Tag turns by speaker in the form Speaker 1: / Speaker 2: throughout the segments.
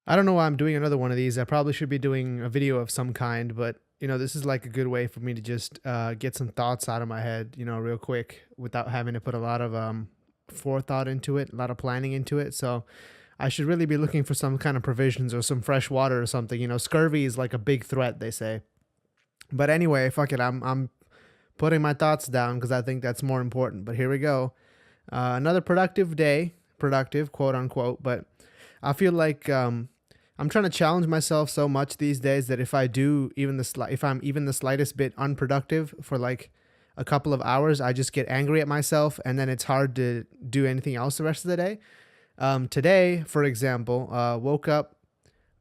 Speaker 1: I don't know why I'm doing another one of these. I probably should be doing a video of some kind, but this is like a good way for me to just get some thoughts out of my head, real quick without having to put a lot of forethought into it, a lot of planning into it. So I should really be looking for some kind of provisions or some fresh water or something. Scurvy is like a big threat, they say. But anyway, fuck it. I'm putting my thoughts down because I think that's more important. But here we go. Another productive day, productive, quote unquote. But I feel like I'm trying to challenge myself so much these days that if I do even if I'm even the slightest bit unproductive for like a couple of hours, I just get angry at myself, and then it's hard to do anything else the rest of the day. Today, for example, woke up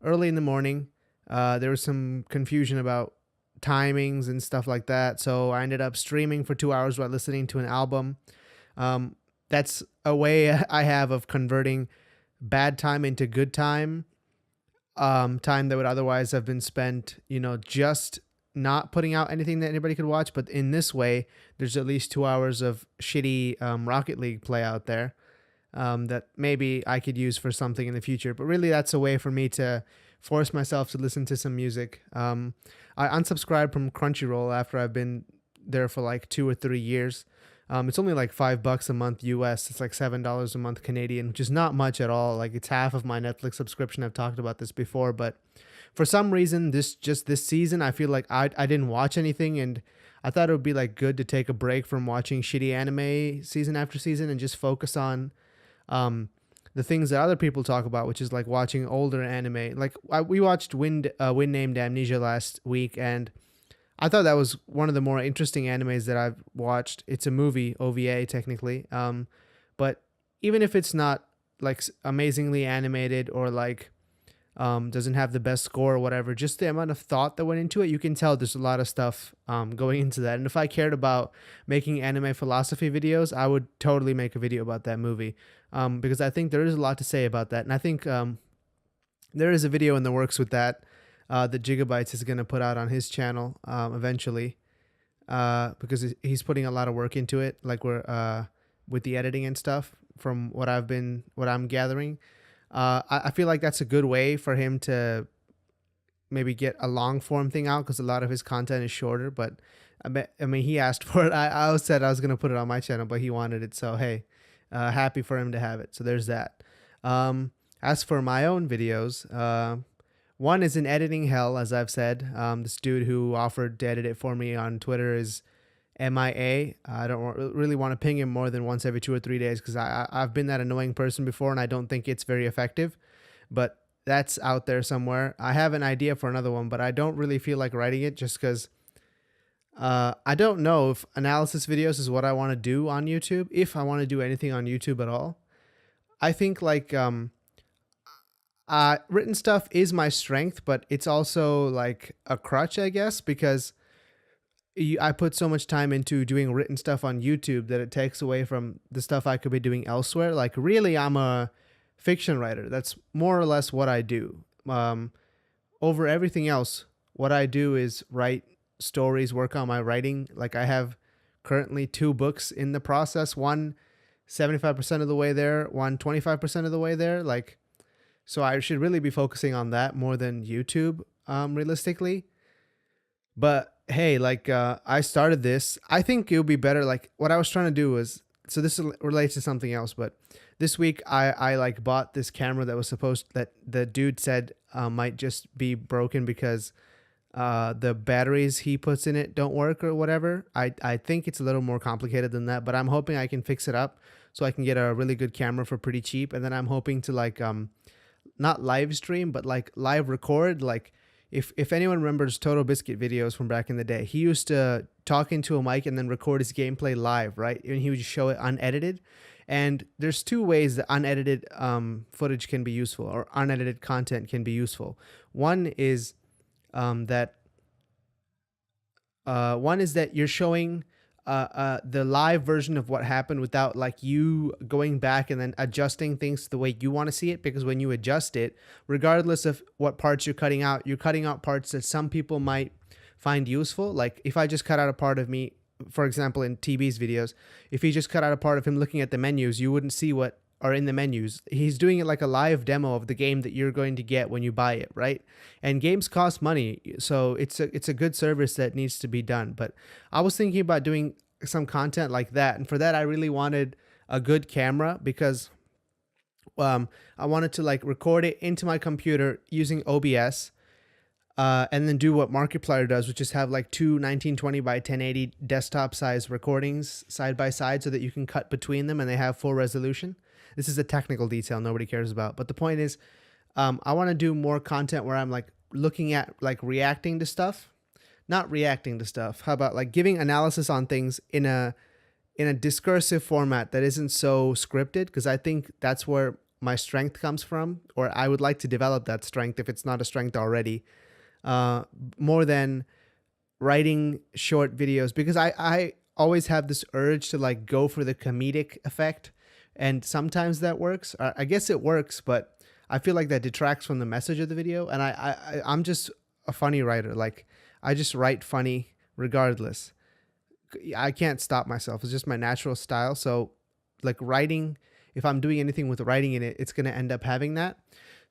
Speaker 1: early in the morning. There was some confusion about timings and stuff like that, so I ended up streaming for 2 hours while listening to an album. That's a way I have of converting bad time into good time, time that would otherwise have been spent, just not putting out anything that anybody could watch. But in this way, there's at least 2 hours of shitty Rocket League play out there that maybe I could use for something in the future. But really, that's a way for me to force myself to listen to some music. I unsubscribed from Crunchyroll after I've been there for like 2 or 3 years. It's only like $5 a month US. It's like $7 a month Canadian, which is not much at all. Like it's half of my Netflix subscription. I've talked about this before, but for some reason, this season, I feel like I didn't watch anything, and I thought it would be like good to take a break from watching shitty anime season after season and just focus on um, the things that other people talk about, which is like watching older anime. Like we watched Wind Named Amnesia last week, and I thought that was one of the more interesting animes that I've watched. It's a movie, OVA technically, but even if it's not like amazingly animated or like doesn't have the best score or whatever, just the amount of thought that went into it, you can tell there's a lot of stuff going into that. And if I cared about making anime philosophy videos, I would totally make a video about that movie, because I think there is a lot to say about that. And I think there is a video in the works with that that Gigabytes is going to put out on his channel eventually, because he's putting a lot of work into it, like we're with the editing and stuff. From what I'm gathering, I feel like that's a good way for him to maybe get a long form thing out, because a lot of his content is shorter. But I mean, he asked for it. I said I was gonna put it on my channel, but he wanted it, so hey, happy for him to have it. So there's that. As for my own videos, one is in editing hell, as I've said. This dude who offered to edit it for me on Twitter is MIA. I don't really want to ping him more than once every 2 or 3 days, because I've been that annoying person before, and I don't think it's very effective. But that's out there somewhere. I have an idea for another one, but I don't really feel like writing it, just because I don't know if analysis videos is what I want to do on YouTube, if I want to do anything on YouTube at all. I think like written stuff is my strength, but it's also like a crutch, I guess, because I put so much time into doing written stuff on YouTube that it takes away from the stuff I could be doing elsewhere. Like, really, I'm a fiction writer. That's more or less what I do. Over everything else, what I do is write stories, work on my writing. Like, I have currently 2 books in the process, one 75% of the way there, one 25% of the way there. Like, so I should really be focusing on that more than YouTube, realistically. But hey, like I started this. I think it would be better. Like what I was trying to do was, so this relates to something else. But this week I like bought this camera that was that the dude said might just be broken because the batteries he puts in it don't work or whatever. I think it's a little more complicated than that, but I'm hoping I can fix it up so I can get a really good camera for pretty cheap. And then I'm hoping to like not live stream, but like live record. Like if anyone remembers Total Biscuit videos from back in the day, he used to talk into a mic and then record his gameplay live, right? And he would just show it unedited. And there's 2 ways that unedited footage can be useful, or unedited content can be useful. One is that you're showing the live version of what happened without like you going back and then adjusting things the way you want to see it. Because when you adjust it, regardless of what parts you're cutting out parts that some people might find useful. Like if I just cut out a part of me, for example, in TB's videos, if he just cut out a part of him looking at the menus, you wouldn't see what are in the menus. He's doing it like a live demo of the game that you're going to get when you buy it, right? And games cost money, so it's a good service that needs to be done. But I was thinking about doing some content like that, and for that I really wanted a good camera because I wanted to like record it into my computer using OBS, and then do what Markiplier does, which is have like two 1920 by 1080 desktop size recordings side by side so that you can cut between them and they have full resolution. This is a technical detail nobody cares about. But the point is, I want to do more content where I'm like looking at like reacting to stuff, not reacting to stuff. How about like giving analysis on things in a discursive format that isn't so scripted? Because I think that's where my strength comes from, or I would like to develop that strength if it's not a strength already. More than writing short videos, because I always have this urge to like go for the comedic effect, and sometimes that works. I guess it works, but I feel like that detracts from the message of the video. And I'm just a funny writer. Like I just write funny regardless. I can't stop myself. It's just my natural style. So like writing, if I'm doing anything with writing in it, it's going to end up having that.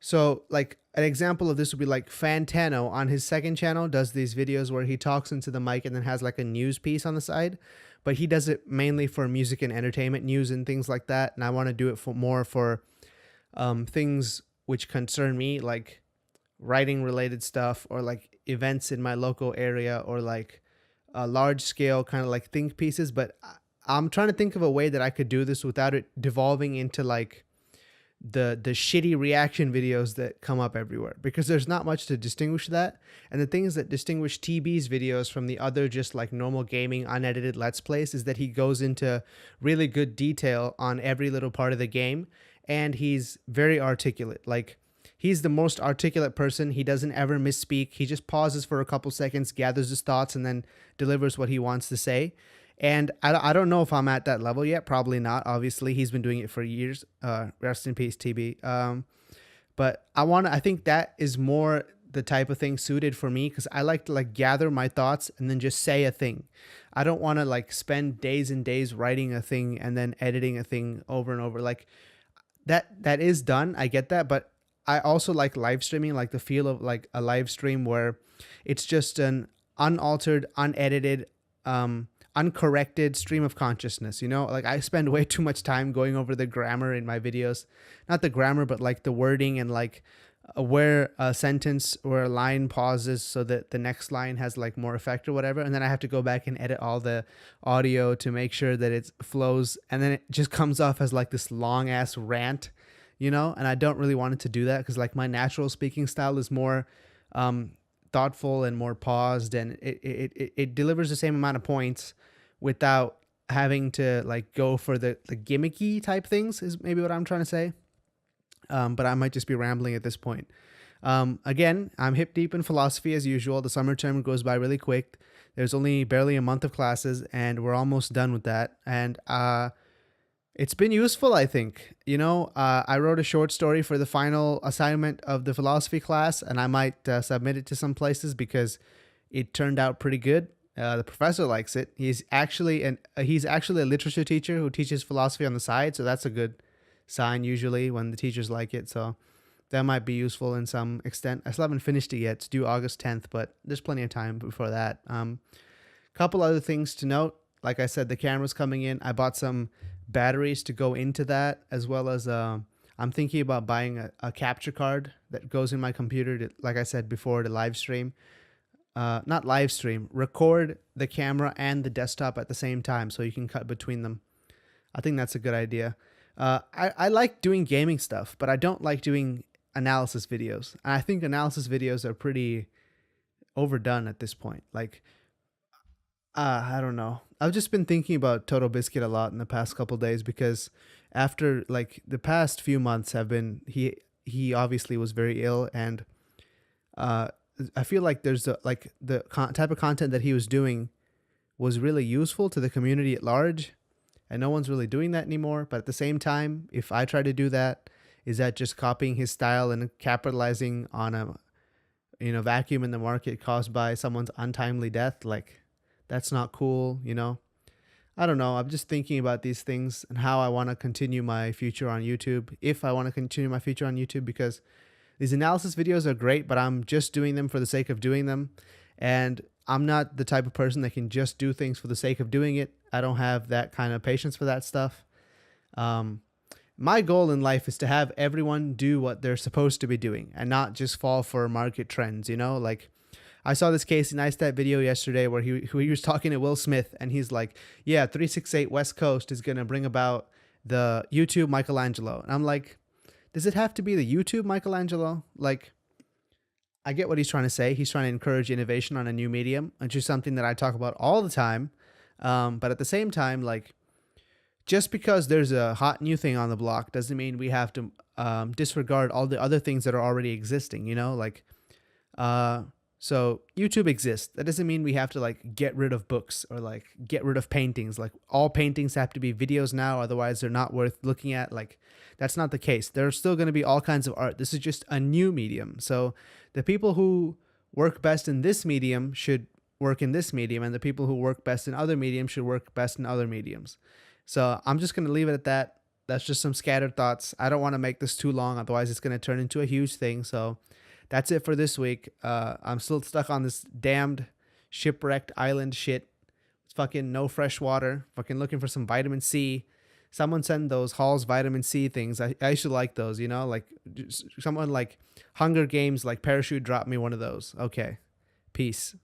Speaker 1: So like an example of this would be like Fantano on his second channel does these videos where he talks into the mic and then has like a news piece on the side, but he does it mainly for music and entertainment news and things like that. And I want to do it for more for things which concern me, like writing related stuff or like events in my local area or like large scale kind of like think pieces. But I'm trying to think of a way that I could do this without it devolving into like the shitty reaction videos that come up everywhere, because there's not much to distinguish that. And the things that distinguish TB's videos from the other just like normal gaming unedited let's plays is that he goes into really good detail on every little part of the game, and he's very articulate. Like he's the most articulate person. He doesn't ever misspeak. He just pauses for a couple seconds, gathers his thoughts, and then delivers what he wants to say. And I don't know if I'm at that level yet. Probably not. Obviously, he's been doing it for years. Rest in peace, TB. But I think that is more the type of thing suited for me, because I like to like gather my thoughts and then just say a thing. I don't want to like spend days and days writing a thing and then editing a thing over and over. Like that is done. I get that. But I also like live streaming, like the feel of like a live stream where it's just an unaltered, unedited, uncorrected stream of consciousness. Like I spend way too much time going over the grammar in my videos, not the grammar, but like the wording and like where a sentence or a line pauses so that the next line has like more effect or whatever. And then I have to go back and edit all the audio to make sure that it flows. And then it just comes off as like this long ass rant, and I don't really want it to do that, because like my natural speaking style is more, thoughtful and more paused, and it delivers the same amount of points without having to like go for the gimmicky type things, is maybe what I'm trying to say. But I might just be rambling at this point. Again, I'm hip deep in philosophy as usual. The summer term goes by really quick. There's only barely a month of classes and we're almost done with that. And it's been useful, I think. I wrote a short story for the final assignment of the philosophy class, and I might submit it to some places because it turned out pretty good. The professor likes it. He's actually a literature teacher who teaches philosophy on the side, so that's a good sign usually when the teachers like it. So that might be useful in some extent. I still haven't finished it yet. It's due August 10th, but there's plenty of time before that. Couple other things to note. Like I said, the camera's coming in. I bought some batteries to go into that, as well as I'm thinking about buying a capture card that goes in my computer to, like I said before, to live stream. Not live stream, record the camera and the desktop at the same time so you can cut between them. I think that's a good idea. I like doing gaming stuff, but I don't like doing analysis videos. And I think analysis videos are pretty overdone at this point. Like, I don't know. I've just been thinking about Total Biscuit a lot in the past couple of days, because after like the past few months have been, he obviously was very ill, and I feel like there's the type of content that he was doing was really useful to the community at large, and no one's really doing that anymore. But at the same time, if I try to do that, is that just copying his style and capitalizing on a vacuum in the market caused by someone's untimely death? Like, that's not cool. I I don't know. I'm just thinking about these things and how I want to continue my future on YouTube. If I want to continue my future on YouTube, because these analysis videos are great, but I'm just doing them for the sake of doing them. And I'm not the type of person that can just do things for the sake of doing it. I don't have that kind of patience for that stuff. Um, my goal in life is to have everyone do what they're supposed to be doing and not just fall for market trends, you know? Like, I saw this Casey Neistat video yesterday where he was talking to Will Smith, and he's like, yeah, 368 West Coast is going to bring about the YouTube Michelangelo. And I'm like, does it have to be the YouTube Michelangelo? Like, I get what he's trying to say. He's trying to encourage innovation on a new medium, which is something that I talk about all the time. But at the same time, like, just because there's a hot new thing on the block doesn't mean we have to disregard all the other things that are already existing, you know? Like, so YouTube exists. That doesn't mean we have to like get rid of books or like get rid of paintings. Like all paintings have to be videos now, otherwise they're not worth looking at. Like that's not the case. There's still going to be all kinds of art. This is just a new medium. So the people who work best in this medium should work in this medium, and the people who work best in other mediums should work best in other mediums. So I'm just going to leave it at that. That's just some scattered thoughts. I don't want to make this too long, otherwise it's going to turn into a huge thing. So that's it for this week. I'm still stuck on this damned shipwrecked island shit. It's fucking no fresh water. Fucking looking for some vitamin C. Someone send those Hall's vitamin C things. I used to like those, you know? Like someone like Hunger Games, like Parachute dropped me one of those. Okay. Peace.